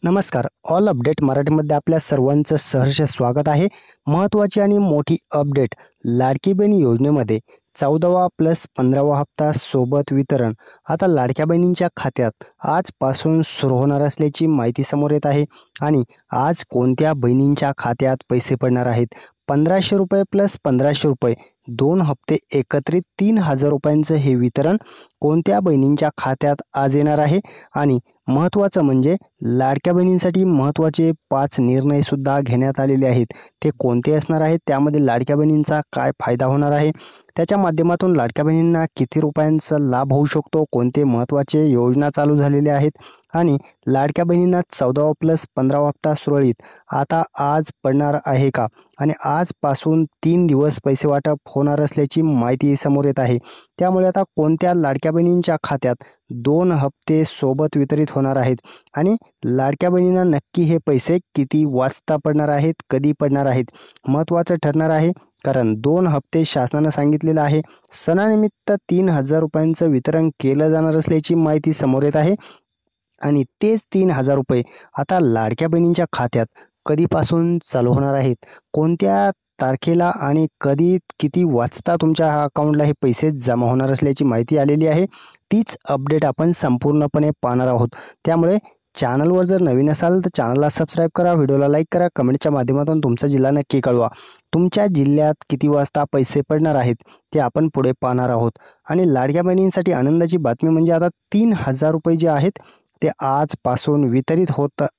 नमस्कार. All update मराठीमध्ये आपल्या सर्वांचं सहर्ष स्वागत आहे. महत्त्वाची आणि मोठी अपडेट. लाडकी बहीण योजनेमध्ये 14वा प्लस 15वा हप्ता सोबत वितरण आता लाडक्या बहिणींच्या खात्यात आजपासून सुरू होणार असल्याची माहिती समोर येत आहे. आणि आज कोणत्या बहिणींच्या खात्यात पैसे पडणार आहेत? 1500 रुपये प्लस 1500 रुपये 2 हप्ते एकत्रित 3000 रुपयांचं हे वितरण कोणत्या बहिणींच्या खात्यात आज येणार आहे? आणि महत्त्वाचं म्हणजे लाडक्या बहिणींसाठी महत्त्वाचे 5 निर्णयसुद्धा घेण्यात आलेले आहेत. ते कोणते असणार आहेत? त्यामध्ये लाडक्या बहिणींचा काय फायदा होणार आहे? त्याच्या माध्यमातून लाडक्या बहिणींना किती रुपयांचा लाभ होऊ शकतो? कोणते महत्त्वाचे योजना चालू झालेल्या आहेत? आणि लाडक्या बहिणींना 14वा प्लस 15वा हप्ता सुरळीत आता आज पडणार आहे का? आणि आजपासून 3 दिवस पैसे वाटप होणार असल्याची माहिती समोर येत आहे. त्यामुळे आता कोणत्या लाडक्या बहिणींच्या खात्यात 2 हप्ते सोबत वितरित होणार आहेत? आणि लाडक्या बहिणींना नक्की हे पैसे किती वाजता पडणार आहेत? कधी पडणार आहेत? महत्त्वाचं ठरणार आहे. कारण 2 हप्ते शासनानं सांगितलेलं आहे. सणानिमित्त 3000 रुपयांचं वितरण केलं जाणार असल्याची माहिती समोर येत आहे. आणि तेच 3000 रुपये आता लाडक्या बहिणींच्या खात्यात कधीपासून चालू होणार आहेत? कोणत्या तारखेला आणि कधी किती वाजता तुमच्या अकाउंटला हे पैसे जमा होणार असल्याची माहिती आलेली आहे. तीच अपडेट आपण संपूर्णपणे पाहणार आहोत. त्यामुळे चॅनलवर जर नवीन असाल तर चॅनलला सबस्क्राईब करा, व्हिडिओला लाईक करा, कमेंटच्या माध्यमातून तुमचा जिल्हा नक्की कळवा. तुमच्या जिल्ह्यात किती वाजता पैसे पडणार आहेत ते आपण पुढे पाहणार आहोत. आणि लाडक्या बहिणींसाठी आनंदाची बातमी म्हणजे आता 3000 रुपये जे आहेत ते आजपासून वितरित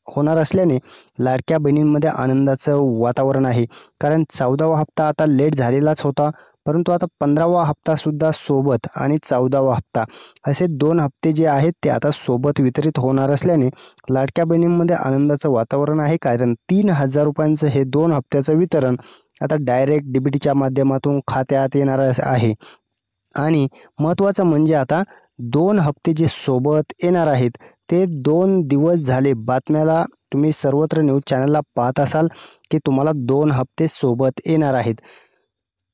होणार असल्याने लाडक्या बहिणींमध्ये आनंदाचं वातावरण आहे. कारण 14वा हप्ता आता लेट झालेलाच होता, परंतु आता 15वा हप्तासुद्धा सोबत आणि 14वा हप्ता असे 2 हप्ते जे आहेत ते आता सोबत वितरित होणार असल्याने लाडक्या बहिणींमध्ये आनंदाचं वातावरण आहे. कारण 3000 रुपयांचं हे 2 हप्त्याचं वितरण आता डायरेक्ट DBTच्या माध्यमातून खात्यात येणार आहे. आणि महत्त्वाचं म्हणजे आता 2 हप्ते जे सोबत येणार आहेत ते 2 दिवस झाले बातम्याला तुम्ही सर्वत्र न्यूज चॅनलला पाहत असाल की तुम्हाला 2 हप्ते सोबत येणार आहेत.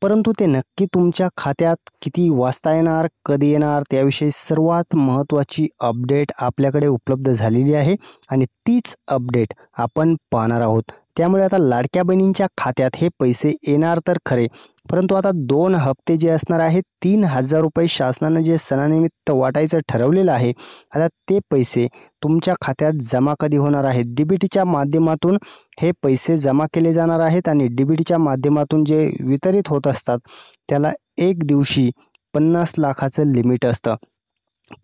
परंतु ते नक्की तुमच्या खात्यात किती वाजता येणार, कधी येणार त्याविषयी सर्वात महत्त्वाची अपडेट आपल्याकडे उपलब्ध झालेली आहे. आणि तीच अपडेट आपण पाहणार आहोत. त्यामुळे आता लाडक्या बहिणींच्या खात्यात हे पैसे येणार तर खरे, परंतु आता 2 हप्ते जे असणार आहेत 3000 रुपये शासनानं जे सणानिमित्त वाटायचं ठरवलेलं आहे, आता ते पैसे तुमच्या खात्यात जमा कधी होणार आहेत? DBTच्या माध्यमातून हे पैसे जमा केले जाणार आहेत. आणि DBTच्या माध्यमातून जे वितरित होत असतात त्याला एक दिवशी 50 लाखाचं लिमिट असतं.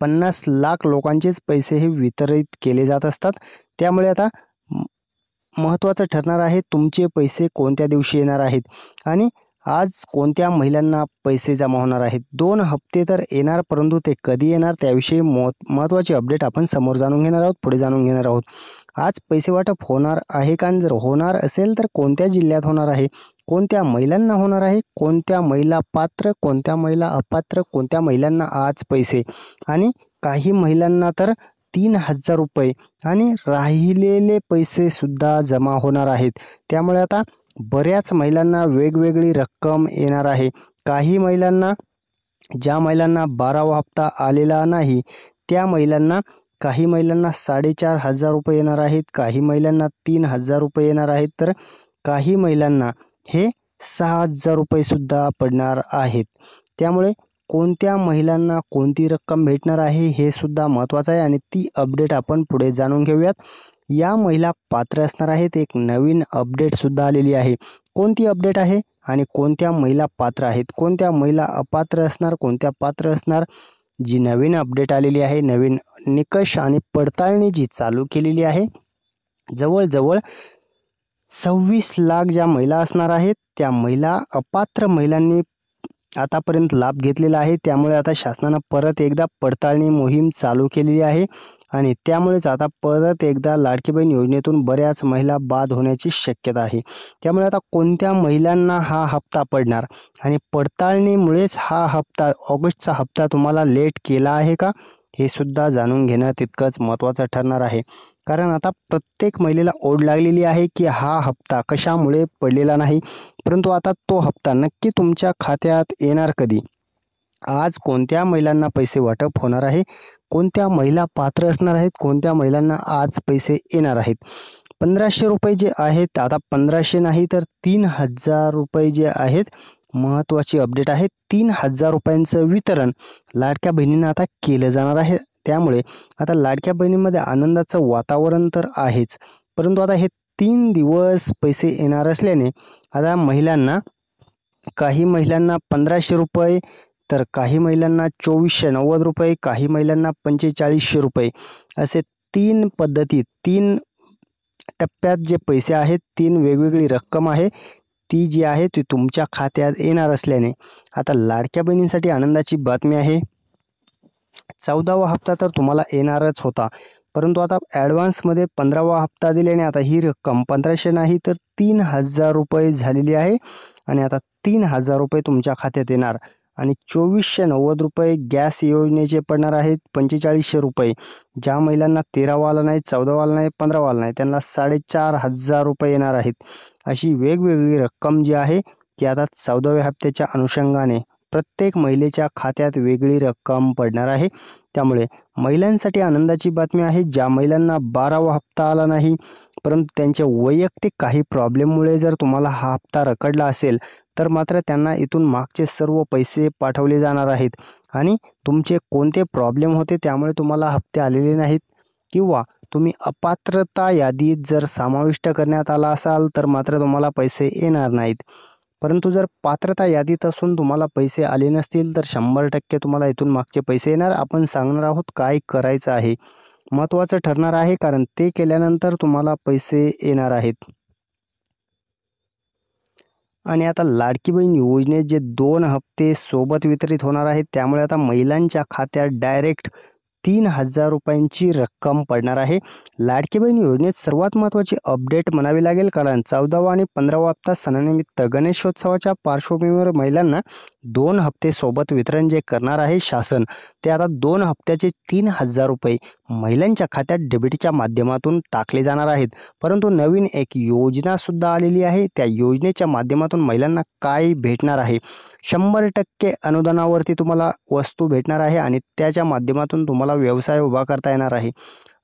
50 लाख लोकांचेच पैसे हे वितरित केले जात असतात. त्यामुळे आता महत्त्वाचं ठरणार आहे तुमचे पैसे कोणत्या दिवशी येणार आहेत आणि आज कोणत्या महिलांना पैसे जमा होणार आहेत. 2 हप्ते तर येणार, परंतु ते कधी येणार त्याविषयी महत्त्वाची अपडेट आपण समोर जाणून घेणार आहोत, पुढे जाणून घेणार आहोत. आज पैसे वाटप होणार आहे का? जर होणार असेल तर कोणत्या जिल्ह्यात होणार आहे? कोणत्या महिलांना होणार आहे? कोणत्या महिला पात्र, कोणत्या महिला अपात्र, कोणत्या महिलांना आज पैसे? आणि काही महिलांना तर 3000 रुपये आणि राहिलेले पैसे सुद्धा जमा होणार आहेत. त्यामुळे आता बऱ्याच महिलांना वेगवेगळी रक्कम येणार आहे. काही महिलांना, ज्या महिलांना 12वा हप्ता आलेला नाही त्या महिलांना, काही महिलांना 4500 रुपये येणार आहेत, काही महिलांना 3000 रुपये येणार आहेत, तर काही महिलांना हे 6000 रुपये सुद्धा पडणार आहेत. त्यामुळे कोणत्या महिलांना कोणती रक्कम भेटणार आहे हे सुद्धा महत्त्वाचं आहे. आणि ती अपडेट आपण पुढे जाणून घेऊयात. या महिला पात्र असणार आहेत. एक नवीन अपडेट सुद्धा आलेली आहे. कोणती अपडेट आहे आणि कोणत्या महिला पात्र आहेत, कोणत्या महिला अपात्र असणार, कोणत्या पात्र असणार, जी नवीन अपडेट आलेली आहे, नवीन निकष आणि पडताळणी जी चालू केलेली आहे. जवळजवळ 26 लाख ज्या महिला असणार आहेत त्या महिला, अपात्र महिलांनी आतापर्यंत लाभ घेतलेला आहे. त्यामुळे आता शासनानं परत एकदा पडताळणी मोहीम चालू केलेली आहे. आणि त्यामुळेच आता परत एकदा लाडकी बहीण योजनेतून बऱ्याच महिला बाद होण्याची शक्यता आहे. त्यामुळे आता कोणत्या महिलांना हा हप्ता पडणार आणि पडताळणीमुळेच हा हप्ता, ऑगस्टचा हप्ता तुम्हाला लेट केला आहे का, हे सुद्धा जाणून घेणं तितकंच महत्त्वाचं ठरणार आहे. कारण आता प्रत्येक महिलेला ओढ लागलेली आहे की हा हप्ता कशामुळे पडलेला नाही, परंतु आता तो हप्ता नक्की तुमच्या खात्यात येणार कधी? आज कोणत्या महिलांना पैसे वाटप होणार आहे, कोणत्या महिला पात्र असणार आहेत, कोणत्या महिलांना आज पैसे येणार आहेत. 1500 रुपये जे आहेत, आता 1500 नाही तर 3000 रुपये जे आहेत, महत्त्वाची अपडेट आहे. 3000 रुपयांचं वितरण लाडक्या बहिणींना आता केलं जाणार आहे. त्यामुळे आता लाडक्या बहिणींमध्ये आनंदाचं वातावरण तर आहेच, परंतु आता हे 3 दिवस पैसे येणार असल्याने आता महिलांना, काही महिलांना 1500 रुपये, तर काही महिलांना 2490 रुपये, काही महिलांना 4500 रुपये, असे 3 पद्धतीत 3 टप्प्यात जे पैसे आहेत, 3 वेगवेगळी रक्कम आहे, ती जी आहे ती तुमच्या खात्यात येणार असल्याने आता लाडक्या बहिणींसाठी आनंदाची बातमी आहे. 14वा हप्ता तर तुम्हाला येणारच होता, परंतु आता ॲडव्हान्समध्ये 15वा हप्ता दिल्याने आता ही रक्कम 1500 नाही तर 3000 रुपये झालेली आहे आणि आता 3000 रुपये तुमच्या खात्यात येणार आणि 2490 रुपये गॅस योजनेचे पडणार आहेत. 4500 रुपये ज्या महिलांना 13वा आला नाही, 14वा आला नाही, 15वा आला नाही, त्यांना 4500 रुपये येणार आहेत. अशी वेगवेगळी रक्कम जी आहे ती आता 14व्या हप्त्याच्या अनुषंगाने प्रत्येक महिलेच्या खात्यात वेगळी रक्कम पडणार आहे. त्यामुळे महिलांसाठी आनंदाची बातमी आहे. ज्या महिलांना 12वा हप्ता आला नाही, परंतु त्यांच्या वैयक्तिक काही प्रॉब्लेममुळे जर तुम्हाला हा हप्ता रखडला असेल, तर मात्र त्यांना इथून मागचे सर्व पैसे पाठवले जाणार आहेत आणि तुमचे कोणते प्रॉब्लेम होते त्यामुळे तुम्हाला हप्ते आलेले नाहीत किंवा तुम्ही अपात्रता यादीत जर समाविष्ट करण्यात आला असाल, तर मात्र तुम्हाला पैसे येणार नाहीत. परंतु जर पात्रता यादीत असून तुम्हाला पैसे आले नसतील, तर 100% तुम्हाला इथून मागचे पैसे येणार. आपण सांगणार आहोत काय करायचं आहे, महत्त्वाचं ठरणार आहे, कारण ते केल्यानंतर तुम्हाला पैसे येणार आहेत. आणि आता लाडकी बहीण योजनेत जे 2 हप्ते सोबत वितरित होणार आहेत, त्यामुळे आता महिलांच्या खात्यात डायरेक्ट 3000 रुपयांची रक्कम पडणार आहे. लाडकी बहीण योजनेत सर्वात महत्त्वाची अपडेट म्हणावी लागेल, कारण 14वा आणि 15वा हप्ता सणानिमित्त गणेशोत्सवाच्या पार्श्वभूमीवर महिलांना 2 हप्ते सोबत वितरण जे करणार आहे शासन, ते आता 2 हप्त्याचे 3000 रुपये महिलांच्या खात्यात डेबिटच्या माध्यमातून टाकले जाणार आहेत. परंतु नवीन एक योजनासुद्धा आलेली आहे. त्या योजनेच्या माध्यमातून महिलांना काय भेटणार आहे, 100% अनुदानावरती तुम्हाला वस्तू भेटणार आहे आणि त्याच्या माध्यमातून तुम्हाला व्यवसाय उभा करता येणार आहे.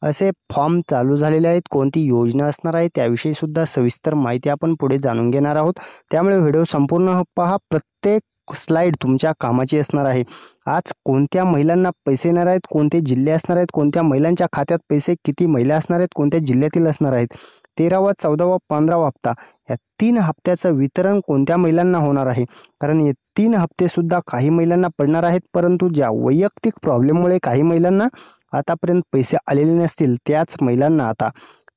असे फॉर्म चालू झालेले आहेत. कोणती योजना असणार आहे त्याविषयी सुद्धा सविस्तर माहिती आपण पुढे जाणून घेणार आहोत. त्यामुळे व्हिडिओ संपूर्ण पहा. प्रत्येक स्लाईड तुमच्या कामाची असणार आहे. आज कोणत्या महिलांना पैसे येणार आहेत, कोणते जिल्हे असणार आहेत, कोणत्या महिलांच्या खात्यात पैसे, किती महिला असणार आहेत, कोणत्या जिल्ह्यातील असणार आहेत, 13वा, 14वा, 15वा हप्ता, या 3 हप्त्याचं वितरण कोणत्या महिलांना होणार आहे. कारण हे 3 हप्तेसुद्धा काही महिलांना पडणार आहेत, परंतु ज्या वैयक्तिक प्रॉब्लेममुळे काही महिलांना आतापर्यंत पैसे आलेले नसतील, त्याच महिलांना आता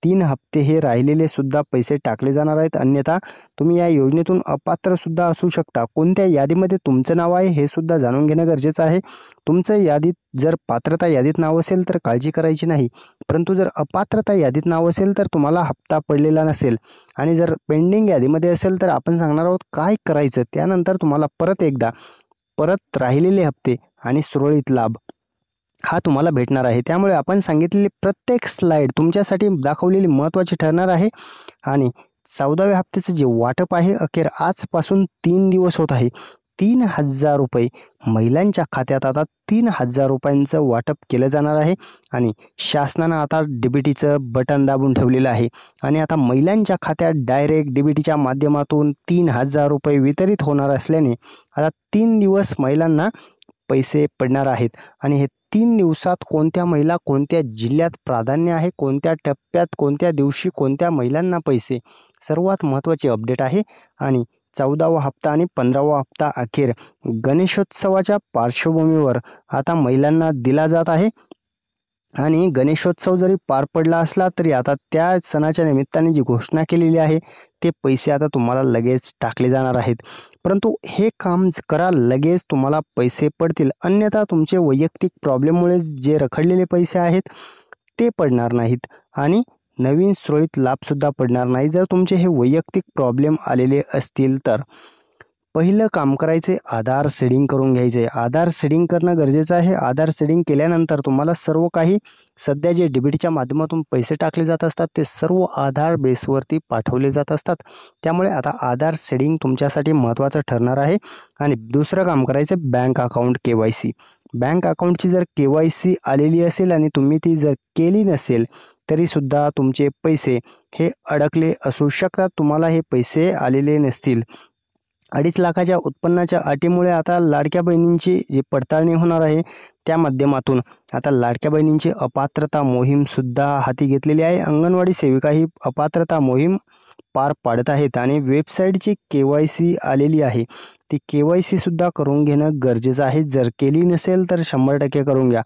3 हप्ते हे राहिलेले सुद्धा पैसे टाकले जाणार आहेत. अन्यथा तुम्ही या योजनेतून अपात्र सुद्धा असू शकता. कोणत्या यादीमध्ये तुमचं नाव आहे हे सुद्धा जाणून घेणं गरजेचं आहे. तुमचं यादीत जर पात्रता यादीत नाव असेल तर काळजी करायची नाही, परंतु जर अपात्रता यादीत नाव असेल तर तुम्हाला हप्ता पडलेला नसेल आणि जर पेंडिंग यादीमध्ये असेल तर आपण सांगणार आहोत काय करायचं. त्यानंतर तुम्हाला परत राहिलेले हप्ते आणि सुरळीत लाभ हा तुम्हाला भेटणार आहे. त्यामुळे आपण सांगितलेली प्रत्येक स्लाईड तुमच्यासाठी दाखवलेली महत्त्वाची ठरणार आहे. आणि 14व्या हप्त्याचं जे वाटप आहे अखेर आजपासून 3 दिवस होत आहे. 3000 रुपये महिलांच्या खात्यात आता 3000 रुपयांचं वाटप केलं जाणार आहे आणि शासनानं आता डीबीटीचं बटन दाबून ठेवलेलं आहे आणि आता महिलांच्या खात्यात डायरेक्ट डीबीटीच्या माध्यमातून 3000 रुपये वितरित होणार असल्याने आता 3 दिवस महिलांना पैसे पडणार आहेत. आणि हे 3 दिवसात कोणत्या महिला, कोणत्या जिल्ह्यात प्राधान्य आहे, कोणत्या टप्प्यात, कोणत्या दिवशी, कोणत्या महिलांना पैसे, सर्वात महत्त्वाची अपडेट आहे. आणि 14वा हप्ता आणि 15वा हप्ता अखेर गणेशोत्सवाच्या पार्श्वभूमीवर आता महिलांना दिला जात आहे. आणि गणेशोत्सव जरी पार पडला असला तरी आता त्या सणाच्या निमित्ताने जी घोषणा केलेली आहे ते पैसे आता तुम्हाला लगेच टाकले जाणार आहेत. परंतु हे काम करा, लगेच तुम्हाला पैसे पडतील. अन्यथा तुमचे वैयक्तिक प्रॉब्लेममुळे जे रखडलेले पैसे आहेत ते पडणार नाहीत आणि नवीन सुरळीत लाभसुद्धा पडणार नाही. जर तुमचे हे वैयक्तिक प्रॉब्लेम आलेले असतील तर पहिलं काम करायचे, आधार सीडिंग करून घ्यायचे. आधार सीडिंग करणं गरजेचं आहे. आधार सीडिंग केल्यानंतर तुम्हाला सर्व काही सध्या जे डीबीटीच्या माध्यमातून पैसे टाकले जात असतात ते सर्व आधार बेसवरती पाठवले जात असतात. त्यामुळे आता आधार सीडिंग तुमच्यासाठी महत्त्वाचं ठरणार आहे. आणि दुसरं काम करायचं, बँक अकाउंट KYC. बँक अकाउंटची जर KYC आलेली असेल आणि तुम्ही ती जर केली नसेल तरीसुद्धा तुमचे पैसे हे अडकले असू शकतात, तुम्हाला हे पैसे आलेले नसतील. 2.5 लाखाच्या उत्पन्नाच्या अटीमुळे आता लाडक्या बहिणींची जी पडताळणी होणार आहे त्या माध्यमातून आता लाडक्या बहिणींची अपात्रता मोहीमसुद्धा हाती घेतलेली आहे. अंगणवाडी सेविका ही अपात्रता मोहीम पार पाडत आहेत आणि वेबसाईटची KYC आलेली आहे. ती KYC सुद्धा करून घेणं गरजेचं आहे. जर केली नसेल तर 100% करून घ्या.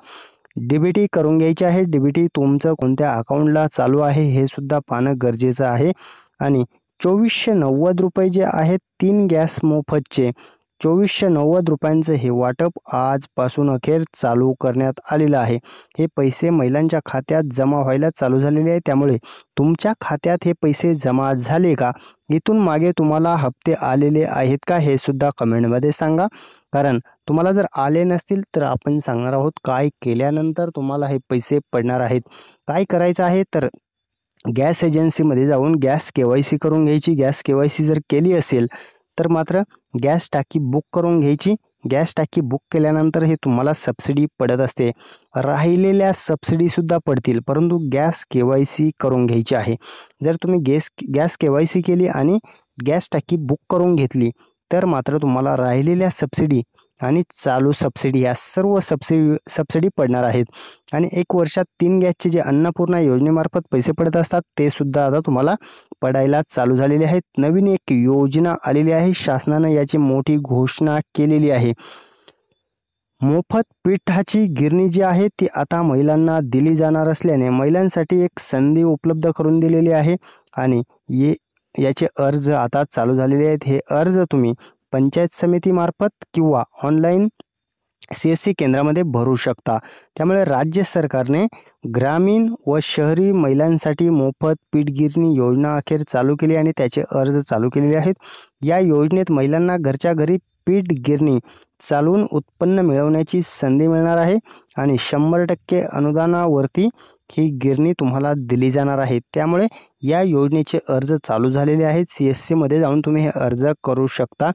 DBT करून घ्यायची आहे. DBT तुमचं कोणत्या अकाउंटला चालू आहे हे सुद्धा पाहणं गरजेचं आहे. आणि 2490 रुपये जे आहेत 3 गॅस मोफतचे 2490 रुपयांचं हे वाटप आजपासून अखेर चालू करण्यात आलेलं आहे. हे पैसे महिलांच्या खात्यात जमा व्हायला चालू झालेले आहे. त्यामुळे तुमच्या खात्यात हे पैसे जमा झाले का, इथून मागे तुम्हाला हप्ते आलेले आहेत का हे सुद्धा कमेंटमध्ये सांगा. कारण तुम्हाला जर आले नसतील तर आपण सांगणार आहोत काय केल्यानंतर तुम्हाला हे पैसे पडणार आहेत. काय करायचं आहे तर गॅस एजन्सीमध्ये जाऊन गॅस KYC करून घ्यायची. गॅस KYC जर केली असेल तर मात्र गॅस टाकी बुक करून घ्यायची. गॅस टाकी बुक केल्यानंतर हे तुम्हाला सबसिडी पडत असते. राहिलेल्या सबसिडीसुद्धा पडतील, परंतु गॅस KYC करून घ्यायची आहे. जर तुम्ही गॅस KYC केली आणि गॅस टाकी बुक करून घेतली तर मात्र तुम्हाला राहिलेल्या सबसिडी आणि चालू सबसिडी या सर्व सबसिडी पडणार आहेत. आणि 1 वर्षात 3 गॅसचे जे अन्नपूर्णा योजनेमार्फत पैसे पडत असतात ते सुद्धा आता तुम्हाला पडायला चालू झालेले आहेत. नवीन एक योजना आलेली आहे, शासनानं याची मोठी घोषणा केलेली आहे. मोफत पिठाची गिरणी जी आहे ती आता महिलांना दिली जाणार असल्याने महिलांसाठी एक संधी उपलब्ध करून दिलेली आहे. आणि याचे अर्ज आता चालू झालेले आहेत. हे अर्ज तुम्ही पंचायत समितीमार्फत किंवा ऑनलाईन CSC केंद्रामध्ये भरू शकता. त्यामुळे राज्य सरकारने ग्रामीण व शहरी महिलांसाठी मोफत पीठ गिरणी योजना अखेर चालू केली आणि त्याचे अर्ज चालू केलेले आहेत. या योजनेत महिलांना घरच्या घरी पीठ गिरणी चालवून उत्पन्न मिळवण्याची संधी मिळणार आहे आणि 100% अनुदानावरती ही गिरणी तुम्हाला दिली जाणार आहे. त्यामुळे या योजनेचे अर्ज चालू झालेले आहेत. CSCमध्ये जाऊन तुम्ही हे अर्ज करू शकता.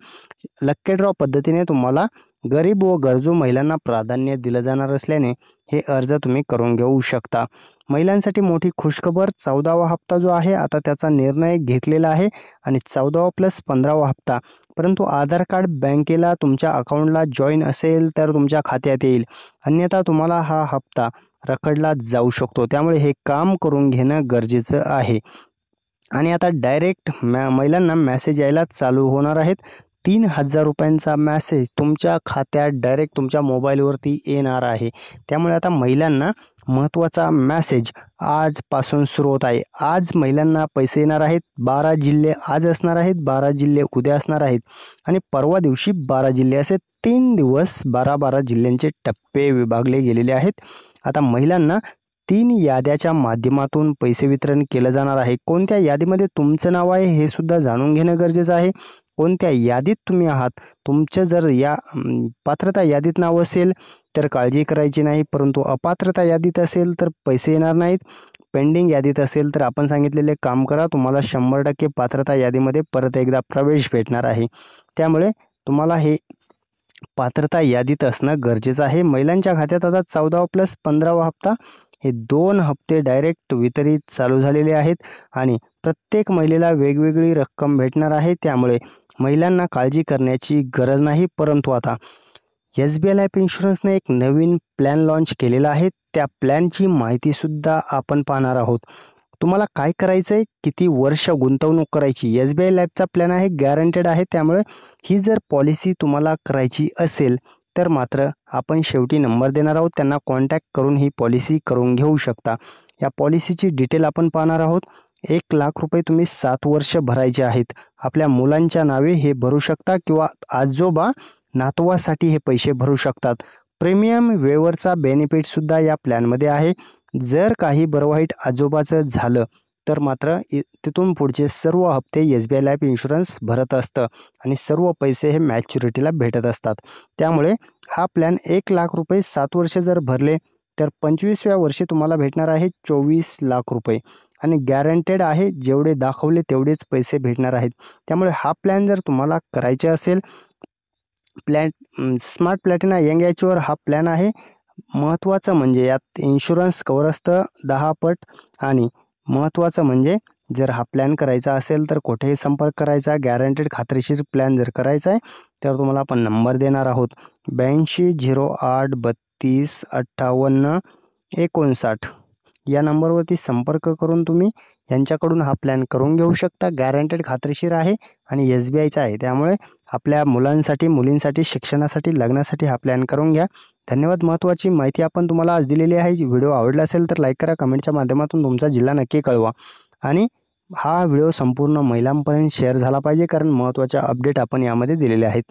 लकी ड्रॉ पद्धतीने तुम्हाला गरीब व गरजू महिलांना प्राधान्य दिलं जाणार असल्याने हे अर्ज तुम्ही करून घेऊ शकता. महिलांसाठी मोठी खुशखबर, 14वा हप्ता जो आहे आता त्याचा निर्णय घेतलेला आहे आणि 14वा + 15वा हप्ता. परंतु आधार कार्ड बँकेला तुमच्या अकाउंटला जॉईन असेल तर तुमच्या खात्यात येईल, अन्यथा तुम्हाला हा हप्ता रखडला जाऊ शकतो. त्यामुळे हे काम करून घेणं गरजेचं आहे. आणि आता डायरेक्ट महिलांना मेसेज यायला चालू होणार आहेत. 3000 रुपयांचा मेसेज तुमच्या खात्यात डायरेक्ट तुमच्या मोबाईलवरती येणार आहे. त्यामुळे आता महिलांना महत्त्वाचा मेसेज आजपासून सुरू होत आहे. आज महिलांना पैसे येणार आहेत. 12 जिल्हे आज असणार आहेत, 12 जिल्हे उद्या असणार आहेत आणि परवा दिवशी 12 जिल्हे, असे 3 दिवस 12-12 जिल्ह्यांचे टप्पे विभागले गेलेले आहेत. आता महिलांना 3 याद्याच्या माध्यमातून पैसे वितरण केलं जाणार आहे. कोणत्या यादीमध्ये तुमचं नाव आहे हे सुद्धा जाणून घेणं गरजेचं आहे. कोणत्या यादीत तुम्ही आहात, तुमचं जर या पात्रता यादीत नाव असेल तर काळजी करायची नाही, परंतु अपात्रता यादीत असेल तर पैसे येणार नाहीत. पेंडिंग यादीत असेल तर आपण सांगितलेले काम करा, तुम्हाला 100% पात्रता यादीमध्ये परत एकदा प्रवेश भेटणार आहे. त्यामुळे तुम्हाला हे पात्रता यादीत असणं गरजेचं आहे. महिलांच्या खात्यात आता 14वा + 15वा हप्ता हे 2 हप्ते डायरेक्ट वितरित चालू झालेले आहेत आणि प्रत्येक महिलेला वेगवेगळी रक्कम भेटणार आहे. त्यामुळे महिलांना काळजी करण्याची गरज नाही. परंतु आता SBI लाईफ इन्शुरन्सने एक नवीन प्लॅन लॉन्च केलेला आहे. त्या प्लॅनची माहितीसुद्धा आपण पाहणार आहोत. तुम्हाला काय करायचं आहे, किती वर्ष गुंतवणूक करायची. SBI लाईफचा प्लॅन आहे, गॅरंटेड आहे. त्यामुळे ही जर पॉलिसी तुम्हाला करायची असेल तर मात्र आपण शेवटी नंबर देणार आहोत, त्यांना कॉन्टॅक्ट करून ही पॉलिसी करून घेऊ शकता. या पॉलिसीची डिटेल आपण पाहणार आहोत. 1 लाख रुपये तुम्ही 7 वर्ष भरायचे आहेत. आपल्या मुलांच्या नावे हे भरू शकता किंवा आजोबा नातवासाठी हे पैसे भरू शकतात. प्रीमियम वेवरचा बेनिफिटसुद्धा या प्लॅनमध्ये आहे. जर काही बरं वाईट आजोबाचं झालं तर मात्र तिथून पुढचे सर्व हप्ते SBI लाईफ इन्शुरन्स भरत असतं आणि सर्व पैसे हे मॅच्युरिटीला भेटत असतात. त्यामुळे हा प्लॅन 1 लाख रुपये 7 वर्ष जर भरले तर 25व्या वर्षी तुम्हाला भेटणार आहे 24 लाख रुपये आणि गॅरंटेड आहे. जेवढे दाखवले तेवढेच पैसे भेटणार आहेत. त्यामुळे हा प्लॅन जर तुम्हाला करायचा असेल स्मार्ट प्लॅटिना यंग एजवर हा प्लॅन आहे. महत्त्वाचं म्हणजे यात इन्शुरन्स कव्हर असतं 10 पट. आणि महत्त्वाचं म्हणजे जर हा प्लॅन करायचा असेल तर कुठेही संपर्क करायचा. गॅरंटेड खात्रीशीर प्लॅन जर करायचा आहे तर तुम्हाला आपण नंबर देणार आहोत 8208325859 या नंबरवरती संपर्क करून तुम्ही यांच्याकडून हा प्लॅन करून घेऊ शकता. गॅरंटेड खात्रीशीर आहे आणि SBIचा आहे, त्यामुळे आपल्या मुलांसाठी मुलींसाठी शिक्षणासाठी लग्नासाठी हा प्लॅन करून घ्या. धन्यवाद. महत्त्वाची माहिती आपण तुम्हाला आज दिलेली आहे. व्हिडिओ आवडला असेल तर लाईक करा, कमेंटच्या माध्यमातून तुमचा जिल्हा नक्की कळवा आणि हा व्हिडिओ संपूर्ण महिलांपर्यंत शेअर झाला पाहिजे, कारण महत्त्वाच्या अपडेट आपण यामध्ये दिलेले आहेत.